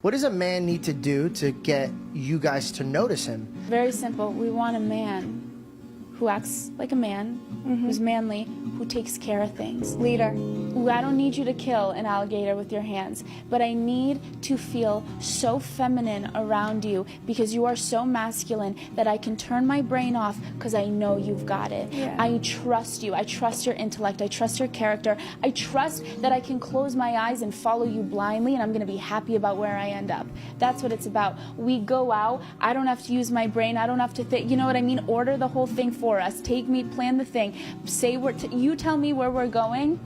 What does a man need to do to get you guys to notice him? Very simple. We want a man who acts like a man, who's manly, who takes care of things. Leader. Ooh, I don't need you to kill an alligator with your hands, but I need to feel so feminine around you because you are so masculine that I can turn my brain off because I know you've got it. Yeah. I trust you. I trust your intellect. I trust your character. I trust that I can close my eyes and follow you blindly and I'm going to be happy about where I end up. That's what it's about. We go out. I don't have to use my brain. I don't have to think. You know what I mean? Order the whole thing for us. Take me, plan the thing. Say you tell me where we're going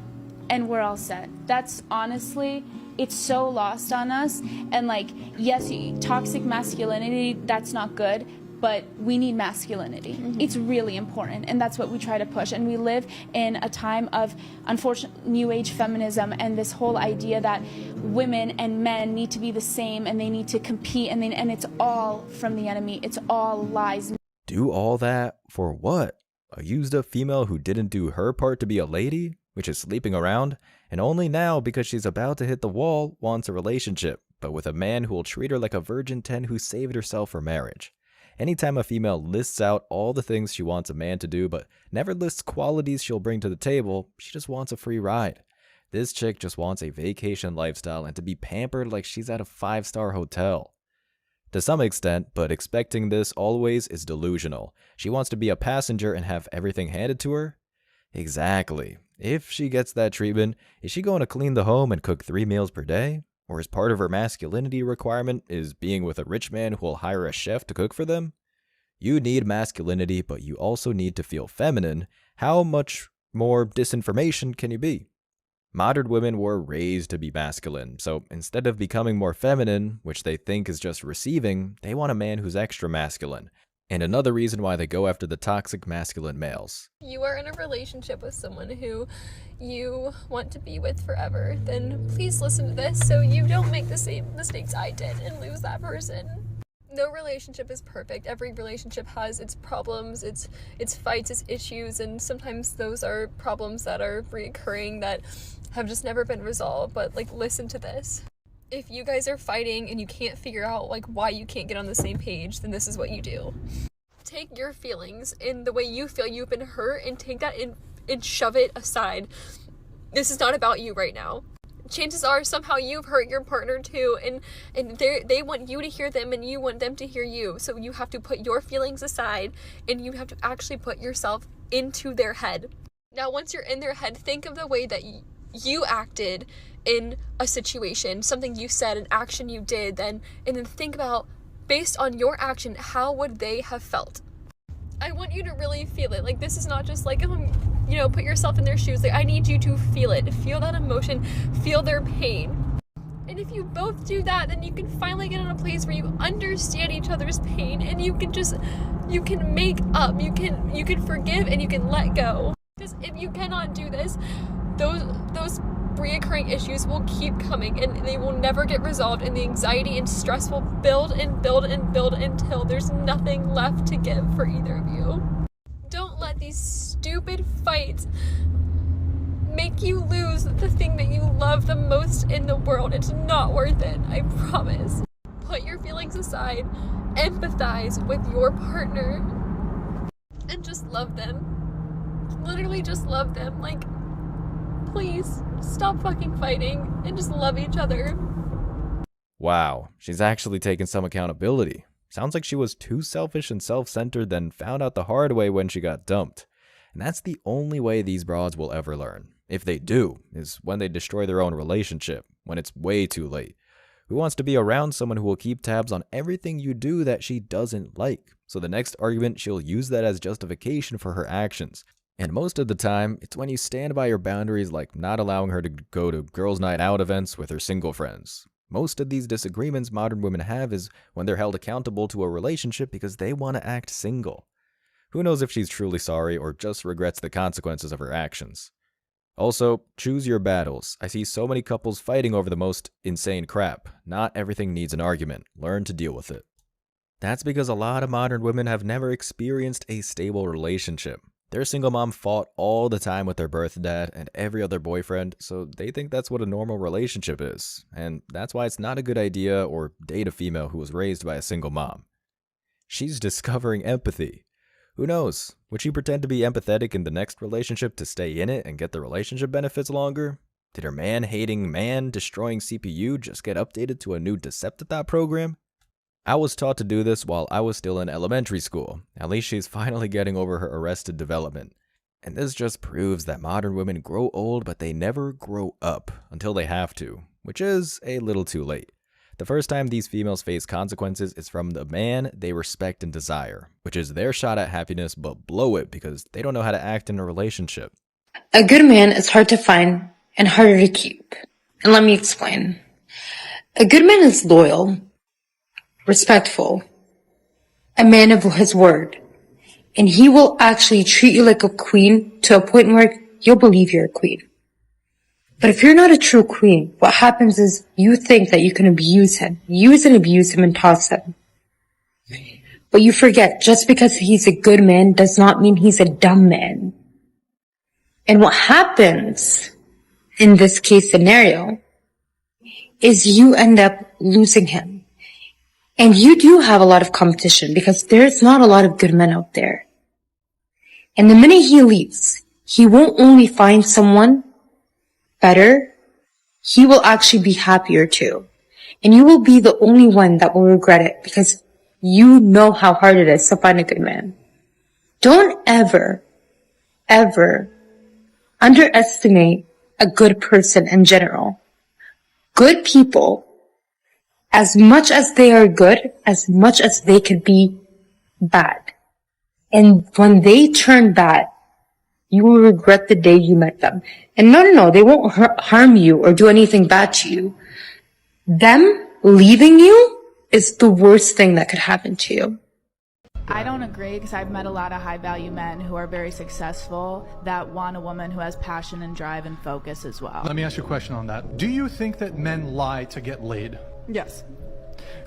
and we're all set. That's honestly, it's so lost on us. And like, yes, toxic masculinity, that's not good, but we need masculinity. It's really important, and that's what we try to push. And we live in a time of, unfortunate new age feminism and this whole idea that women and men need to be the same and they need to compete, and it's all from the enemy. It's all lies. Do all that for what? A used up female who didn't do her part to be a lady, which is sleeping around, and only now, because she's about to hit the wall, wants a relationship, but with a man who will treat her like a virgin 10 who saved herself for marriage. Anytime a female lists out all the things she wants a man to do, but never lists qualities she'll bring to the table, she just wants a free ride. This chick just wants a vacation lifestyle and to be pampered like she's at a 5-star hotel. To some extent, but expecting this always is delusional. She wants to be a passenger and have everything handed to her? Exactly. If she gets that treatment, is she going to clean the home and cook 3 meals per day? Or is part of her masculinity requirement is being with a rich man who will hire a chef to cook for them? You need masculinity, but you also need to feel feminine. How much more disinformation can you be? Modern women were raised to be masculine, so instead of becoming more feminine, which they think is just receiving, they want a man who's extra masculine. And another reason why they go after the toxic masculine males. You are in a relationship with someone who you want to be with forever, then please listen to this so you don't make the same mistakes I did and lose that person. No relationship is perfect. Every relationship has its problems, its fights, its issues, and sometimes those are problems that are reoccurring that have just never been resolved. But like, listen to this. If you guys are fighting and you can't figure out like why you can't get on the same page, then this is what you do. Take your feelings and the way you feel you've been hurt and take that and shove it aside. This is not about you right now. Chances are somehow you've hurt your partner too, and they want you to hear them and you want them to hear you. So you have to put your feelings aside and you have to actually put yourself into their head. Now, once you're in their head, think of the way that you acted in a situation, something you said, an action you did, and then think about, based on your action, how would they have felt? I want you to really feel it. Like, this is not just like, put yourself in their shoes. Like, I need you to feel it. Feel that emotion. Feel their pain. And if you both do that, then you can finally get in a place where you understand each other's pain and you can make up. You can forgive and you can let go. Because if you cannot do this, those reoccurring issues will keep coming and they will never get resolved, and the anxiety and stress will build and build and build until there's nothing left to give for either of you. Don't let these stupid fights make you lose the thing that you love the most in the world. It's not worth it, I promise. Put your feelings aside, empathize with your partner, and just love them. Literally just love them. Like, please stop fucking fighting and just love each other. Wow, she's actually taken some accountability. Sounds like she was too selfish and self-centered, then found out the hard way when she got dumped. And that's the only way these broads will ever learn. If they do, is when they destroy their own relationship, when it's way too late. Who wants to be around someone who will keep tabs on everything you do that she doesn't like? So the next argument, she'll use that as justification for her actions. And most of the time, it's when you stand by your boundaries, like not allowing her to go to girls' night out events with her single friends. Most of these disagreements modern women have is when they're held accountable to a relationship because they want to act single. Who knows if she's truly sorry or just regrets the consequences of her actions. Also, choose your battles. I see so many couples fighting over the most insane crap. Not everything needs an argument. Learn to deal with it. That's because a lot of modern women have never experienced a stable relationship. Their single mom fought all the time with their birth dad and every other boyfriend, so they think that's what a normal relationship is, and that's why it's not a good idea or date a female who was raised by a single mom. She's discovering empathy. Who knows? Would she pretend to be empathetic in the next relationship to stay in it and get the relationship benefits longer? Did her man-hating, man-destroying CPU just get updated to a new Decepticon program? I was taught to do this while I was still in elementary school. At least she's finally getting over her arrested development. And this just proves that modern women grow old, but they never grow up until they have to, which is a little too late. The first time these females face consequences is from the man they respect and desire, which is their shot at happiness but blow it because they don't know how to act in a relationship. A good man is hard to find and harder to keep. And let me explain. A good man is loyal, respectful, a man of his word, and he will actually treat you like a queen to a point where you'll believe you're a queen. But if you're not a true queen, what happens is you think that you can use and abuse him and toss him. But you forget, just because he's a good man does not mean he's a dumb man. And what happens in this case scenario is you end up losing him. And you do have a lot of competition because there's not a lot of good men out there. And the minute he leaves, he won't only find someone better, he will actually be happier too. And you will be the only one that will regret it because you know how hard it is to find a good man. Don't ever underestimate a good person in general. Good people, as much as they are good, as much as they could be bad. And when they turn bad, you will regret the day you met them. And no, they won't harm you or do anything bad to you. Them leaving you is the worst thing that could happen to you. I don't agree because I've met a lot of high value men who are very successful that want a woman who has passion and drive and focus as well. Let me ask you a question on that. Do you think that men lie to get laid? Yes.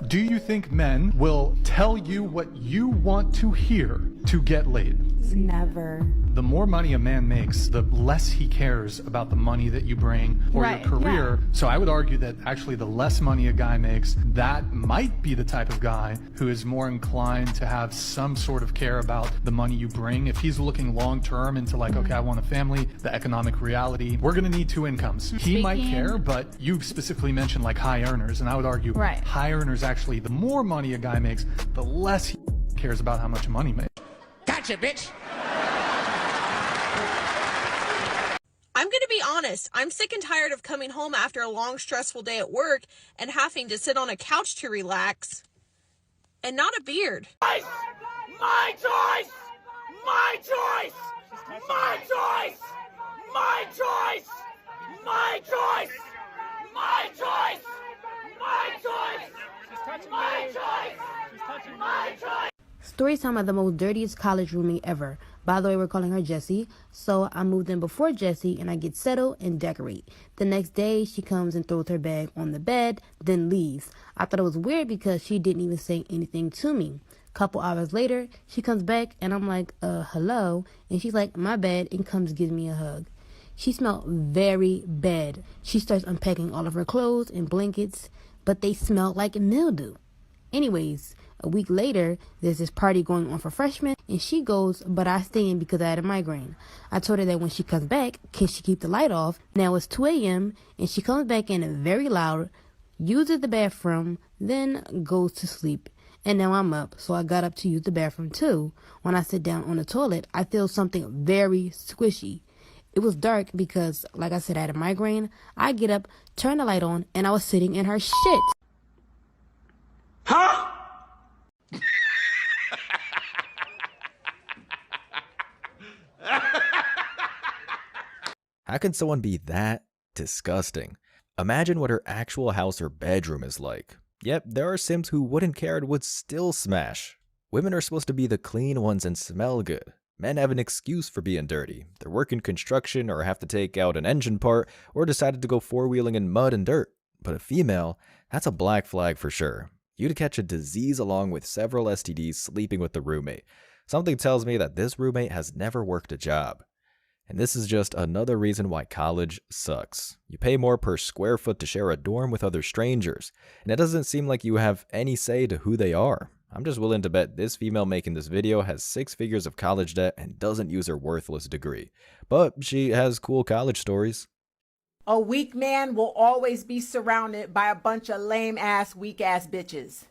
Do you think men will tell you what you want to hear to get laid? Never. The more money a man makes, the less he cares about the money that you bring or Right, your career. yeah. So I would argue that actually the less money a guy makes, that might be the type of guy who is more inclined to have some sort of care about the money you bring. If he's looking long term into like, okay, I want a family, the economic reality, we're going to need two incomes. He might Speaking- care, but you specifically mentioned like high earners, and I would argue Right. high earners actually, the more money a guy makes, the less he cares about how much money he makes. Gotcha, bitch. I'm going to be honest. I'm sick and tired of coming home after a long, stressful day at work and having to sit on a couch to relax. And not a beard. My choice! My choice! My choice! My choice! My choice! My choice! My choice! My choice! My choice! Story time of the most dirtiest college roommate ever. By the way, we're calling her Jessie. So I moved in before Jessie and I get settled and decorate. The next day, she comes and throws her bag on the bed, then leaves. I thought it was weird because she didn't even say anything to me. Couple hours later, she comes back and I'm like, hello? And she's like, my bad, and comes give me a hug. She smelled very bad. She starts unpacking all of her clothes and blankets, but they smelled like mildew. Anyways, a week later, there's this party going on for freshmen, and she goes, but I stay in because I had a migraine. I told her that when she comes back, can she keep the light off? Now it's 2 a.m., and she comes back in very loud, uses the bathroom, then goes to sleep. And now I'm up, so I got up to use the bathroom too. When I sit down on the toilet, I feel something very squishy. It was dark because, like I said, I had a migraine. I get up, turn the light on, and I was sitting in her shit. Huh? How can someone be that disgusting? Imagine what her actual house or bedroom is like. Yep, there are Sims who wouldn't care and would still smash. Women are supposed to be the clean ones and smell good. Men have an excuse for being dirty. They're working construction or have to take out an engine part or decided to go four-wheeling in mud and dirt. But a female, that's a black flag for sure. You'd catch a disease along with several STDs sleeping with the roommate. Something tells me that this roommate has never worked a job. And this is just another reason why college sucks. You pay more per square foot to share a dorm with other strangers, and it doesn't seem like you have any say to who they are. I'm just willing to bet this female making this video has 6 figures of college debt and doesn't use her worthless degree. But she has cool college stories. A weak man will always be surrounded by a bunch of lame-ass, weak-ass bitches.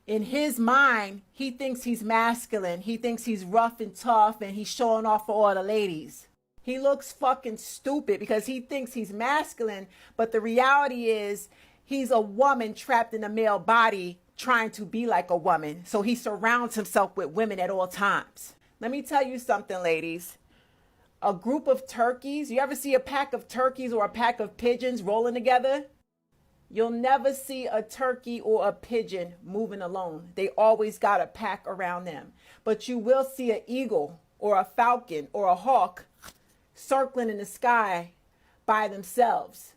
In his mind, he thinks he's masculine. He thinks he's rough and tough and he's showing off for all the ladies. He looks fucking stupid because he thinks he's masculine, but the reality is he's a woman trapped in a male body trying to be like a woman. So he surrounds himself with women at all times. Let me tell you something, ladies. A group of turkeys, you ever see a pack of turkeys or a pack of pigeons rolling together? You'll never see a turkey or a pigeon moving alone. They always got a pack around them. But you will see an eagle or a falcon or a hawk circling in the sky by themselves.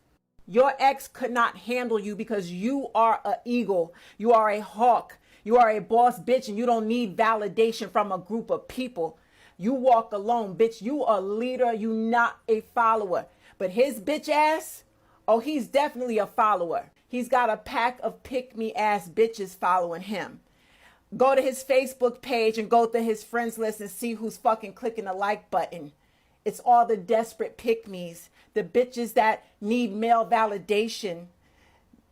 Your ex could not handle you because you are an eagle. You are a hawk. You are a boss bitch and you don't need validation from a group of people. You walk alone, bitch. You a leader. You not a follower. But his bitch ass, oh, he's definitely a follower. He's got a pack of pick-me-ass bitches following him. Go to his Facebook page and go to his friends list and see who's fucking clicking the like button. It's all the desperate pick-me's, the bitches that need male validation,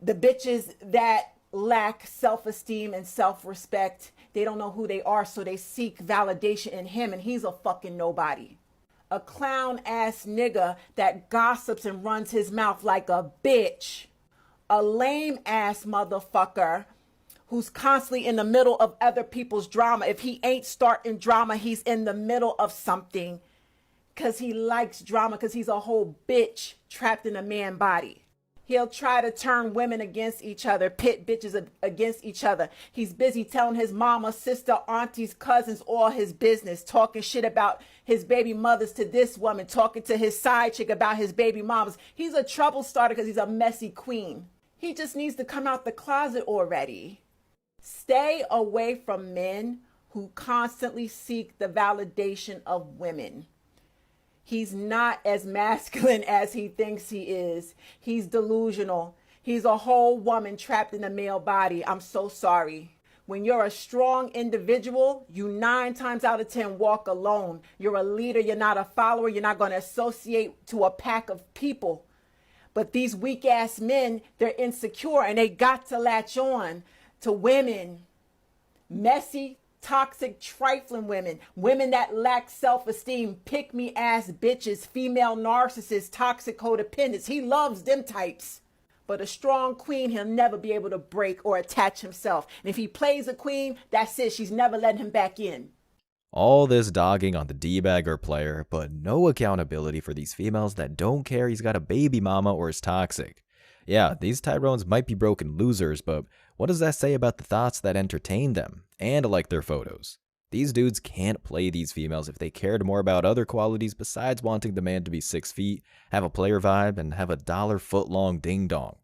the bitches that lack self-esteem and self-respect. They don't know who they are, so they seek validation in him, and he's a fucking nobody. A clown-ass nigga that gossips and runs his mouth like a bitch. A lame-ass motherfucker who's constantly in the middle of other people's drama. If he ain't starting drama, he's in the middle of something. Because he likes drama, because he's a whole bitch trapped in a man body. He'll try to turn women against each other, pit bitches against each other. He's busy telling his mama, sister, aunties, cousins all his business, talking shit about his baby mothers to this woman, talking to his side chick about his baby mamas. He's a trouble starter because he's a messy queen. He just needs to come out the closet already. Stay away from men who constantly seek the validation of women. He's not as masculine as he thinks he is. He's delusional. He's a whole woman trapped in a male body. I'm so sorry. When you're a strong individual, you 9 times out of 10 walk alone. You're a leader. You're not a follower. You're not going to associate to a pack of people. But these weak ass men, they're insecure and they got to latch on to women. Messy, toxic, trifling women, women that lack self-esteem, pick-me-ass bitches, female narcissists, toxic codependents. He loves them types. But a strong queen, he'll never be able to break or attach himself. And if he plays a queen, that's it. She's never letting him back in. All this dogging on the D-bagger player, but no accountability for these females that don't care he's got a baby mama or is toxic. Yeah, these Tyrones might be broken losers, but what does that say about the thoughts that entertain them and like their photos? These dudes can't play these females if they cared more about other qualities besides wanting the man to be 6 feet, have a player vibe, and have a $1-foot-long ding-dong.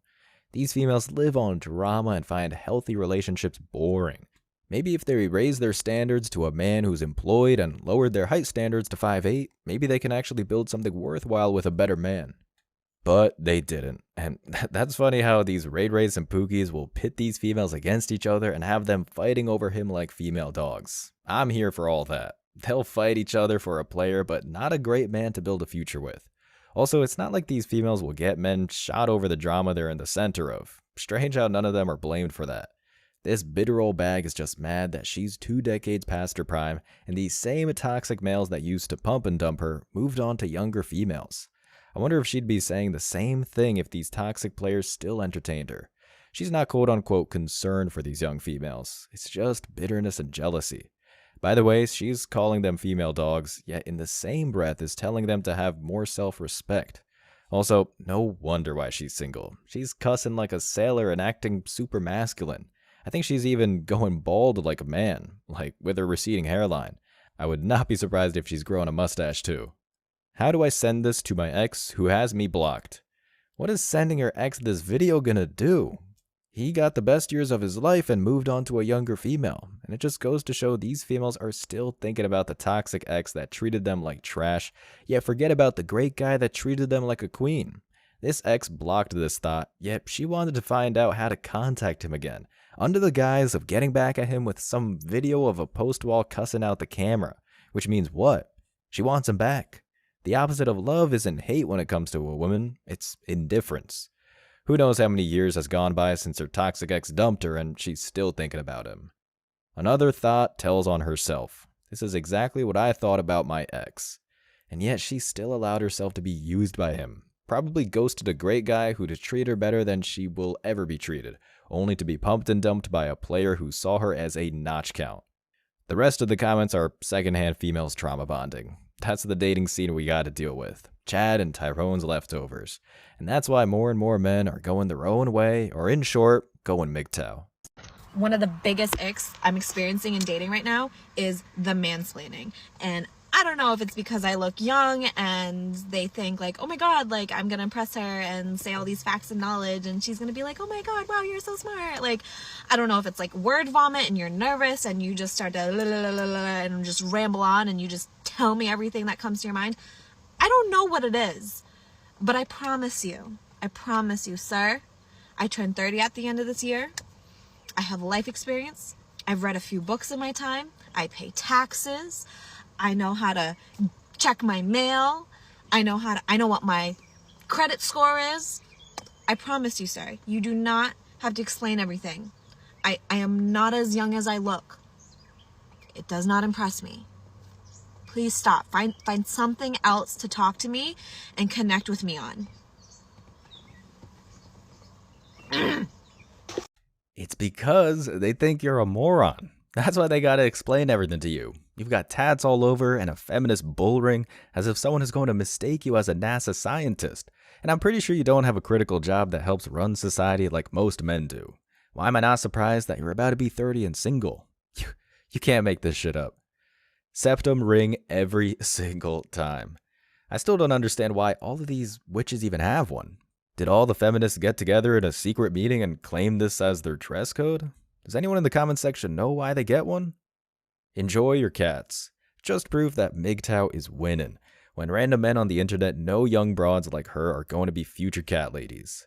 These females live on drama and find healthy relationships boring. Maybe if they raise their standards to a man who's employed and lowered their height standards to 5'8", maybe they can actually build something worthwhile with a better man. But they didn't. And that's funny how these Raid Rays and Pookies will pit these females against each other and have them fighting over him like female dogs. I'm here for all that. They'll fight each other for a player, but not a great man to build a future with. Also, it's not like these females will get men shot over the drama they're in the center of. Strange how none of them are blamed for that. This bitter old bag is just mad that she's 2 decades past her prime, and these same toxic males that used to pump and dump her moved on to younger females. I wonder if she'd be saying the same thing if these toxic players still entertained her. She's not quote-unquote concerned for these young females. It's just bitterness and jealousy. By the way, she's calling them female dogs, yet in the same breath is telling them to have more self-respect. Also, no wonder why she's single. She's cussing like a sailor and acting super masculine. I think she's even going bald like a man, like with her receding hairline. I would not be surprised if she's growing a mustache too. How do I send this to my ex who has me blocked? What is sending her ex this video gonna do? He got the best years of his life and moved on to a younger female. And it just goes to show these females are still thinking about the toxic ex that treated them like trash, yet forget about the great guy that treated them like a queen. This ex blocked this thought, yet she wanted to find out how to contact him again, under the guise of getting back at him with some video of a post while cussing out the camera. Which means what? She wants him back. The opposite of love isn't hate when it comes to a woman, it's indifference. Who knows how many years has gone by since her toxic ex dumped her and she's still thinking about him. Another thought tells on herself. This is exactly what I thought about my ex. And yet she still allowed herself to be used by him. Probably ghosted a great guy who to treat her better than she will ever be treated, only to be pumped and dumped by a player who saw her as a notch count. The rest of the comments are secondhand females trauma bonding. That's the dating scene we gotta deal with. Chad and Tyrone's leftovers. And that's why more and more men are going their own way, or in short, going MGTOW. One of the biggest icks I'm experiencing in dating right now is the mansplaining. And I don't know if it's because I look young and they think like, oh my god, like I'm gonna impress her and say all these facts and knowledge and she's gonna be like, oh my god, wow, you're so smart. Like, I don't know if it's like word vomit and you're nervous and you just start to and just ramble on and you just tell me everything that comes to your mind. I don't know what it is, but I promise you, sir, I turned 30 at the end of this year. I have life experience. I've read a few books in my time. I pay taxes. I know how to check my mail. I know what my credit score is. I promise you, sir, you do not have to explain everything. I am not as young as I look. It does not impress me. Please stop. Find something else to talk to me and connect with me on. It's because they think you're a moron. That's why they gotta explain everything to you. You've got tats all over and a feminist bull ring, as if someone is going to mistake you as a NASA scientist. And I'm pretty sure you don't have a critical job that helps run society like most men do. Why am I not surprised that you're about to be 30 and single? You can't make this shit up. Septum ring every single time. I still don't understand why all of these witches even have one. Did all the feminists get together in a secret meeting and claim this as their dress code? Does anyone in the comment section know why they get one? Enjoy your cats. Just proof that MGTOW is winning, when random men on the internet know young broads like her are going to be future cat ladies.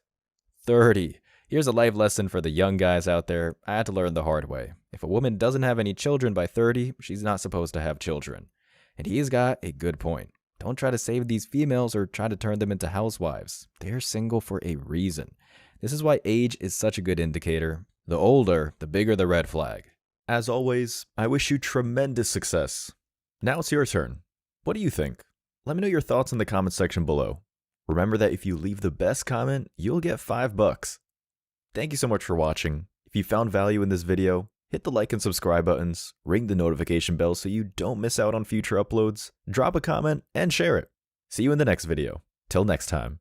30. Here's a life lesson for the young guys out there. I had to learn the hard way. If a woman doesn't have any children by 30, she's not supposed to have children. And he's got a good point. Don't try to save these females or try to turn them into housewives. They're single for a reason. This is why age is such a good indicator. The older, the bigger the red flag. As always, I wish you tremendous success. Now it's your turn. What do you think? Let me know your thoughts in the comment section below. Remember that if you leave the best comment, you'll get $5. Thank you so much for watching. If you found value in this video, hit the like and subscribe buttons, ring the notification bell so you don't miss out on future uploads, drop a comment, and share it. See you in the next video. Till next time.